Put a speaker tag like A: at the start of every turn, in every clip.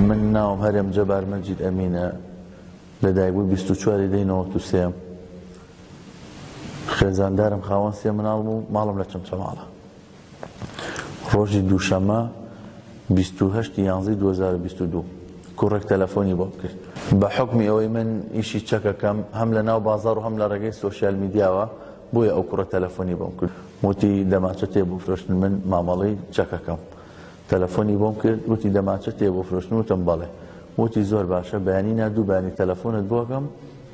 A: من ناوم هەرێم جەبار مەجید ئەمینە لە دایکبووی 24 دەی 93 خێزاندارم خاوەن سێ مناڵم و ماڵم لە چەمچەماڵە. ڕۆژی دووشەمە 28/11/2022 کوڕێک تەلەفۆنی بۆ کرد بە حکمی ئەوەی من ئیشی چەکەکەم هەم لە ناو بازاڕ و هەم لە ڕێگەی سۆشیال میدیاوە، بۆیە ئەو کوڕە تەلەفۆنی بۆم کرد. وتی دەماچە تێ بۆ فرۆشتن من مامەڵەی چەکەکەم. تەلەفۆنی بۆم کرد وتی دەماچە تێ بۆ فرۆشتن، وتم بەڵێ. وتی زۆر باشە، بەیانی نردوو بەیانی تەلەفۆنت بۆکەم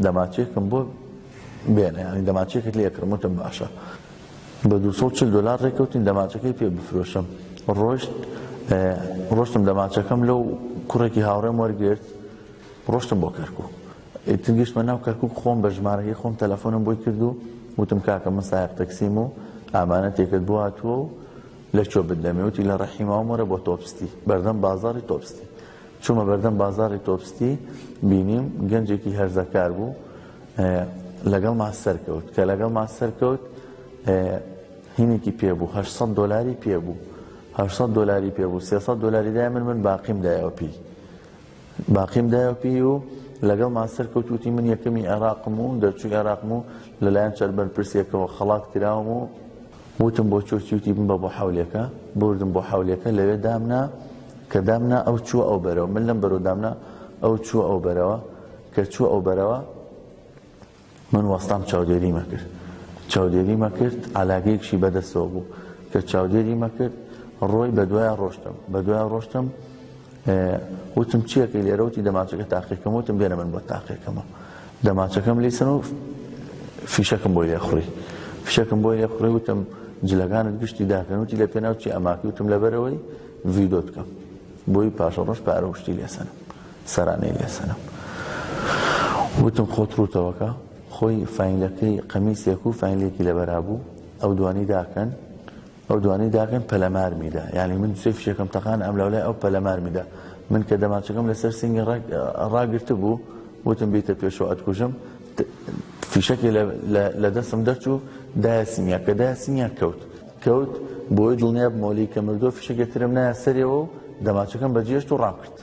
A: دەماچێکم بۆ بێنە، ینی دەماچێکت لێکڕم. وتم باشە. بە $240 ڕێکەوتین دەماچەکەی پێ بفرۆشم. ڕۆشتم دەماچەکەم لەو کوڕێکی هاوڕێم وەرگرت، ڕۆشتم بۆ کەرکووک. گەشتمە ناو کەرکووک، خۆم بە ژمارەکەی خۆم تەلەفۆنم بۆی کرد و وتم کاکە من سایق تەکسیم و ئامانەتێکت بۆ هاتووە و لەکوێ بدەمێ. وتی لە ڕەحیماوم وەرە بۆ تۆپستی، بەردەم بازاڕی تۆپستی. چوومە بەردەم بازاڕی تۆپستی، بینیم گەنجێکی هەرزەکار بوو لەگەڵ ماسەر کەوت، کە لەگەڵ ماسەر کەوت هینێکی پێبوو $800 پێبوو. $800 پێبوو، $300 دای من باقیم دایەوە پێی. باقیم دایەوە پێی و لەگەڵ ماسەر کەوت. وتی من یەکەمی عێراقم و دەرچووی عێراقم و لەلایەن چەربەر پرسیەکەوە خەڵات کراوم و وتم بۆ چۆچی. وتی من بە بۆ حەولێکە بردم بۆ حەولێکە، لەوێ دامنا کە دامنا ئەو چووە ئەو بەرەوە، من لەم بەرەو دامنا ئەو چووە ئەو بەرەوە، کە چووە ئەو بەرەوە من وەستام چاودێریمە کرد. چاودێریمە کرد، عەلاقەیەکشی بەدەستەوە بوو کە چاودێریمە کرد. ڕۆی بە دوایە ڕۆشتم. وتم چیەکەی لێرە؟ وتی دەماچەکە تاقیکەم. وتم بێنە من بۆ تاقیکەمە. دەماچەکەم لیسن و فیشەکەم بۆی لێ خوڕی. وتم جلەکانت گشتی داکەن. وتی لە پێناو چی ئەماکی؟ وتم لەبەرەوەی ڤیدۆ بکەم، بۆی پاشە ڕۆژ پارە وشتی لێسەنم، سەرانەی لێسەنم. وتم خۆت ڕووتەوەکە، خۆی فاینلەکەی قەمیسێک و فاینلێکی لەبەرا بوو، ئەو دوانی داکەن پەلەمار میدا. یعنی من دوسێ فیشەکەم تەقان ئەم لەولای ئەو پەلەمار میدا. من کە دەماچەکەم لەسەر سنگی ڕاگرتە بوو، وتم بیتە پێشەوە ئەتکوژم. فیشەکی لە دەستم دەرچوو، دایە سینیا، کە دایە سینیا کەوت بۆی دڵنیا بمەوەی کە مردووە فیشەکێترم نایە سەرێەوە و دەماچەکەم بەجێشت و ڕام کرد.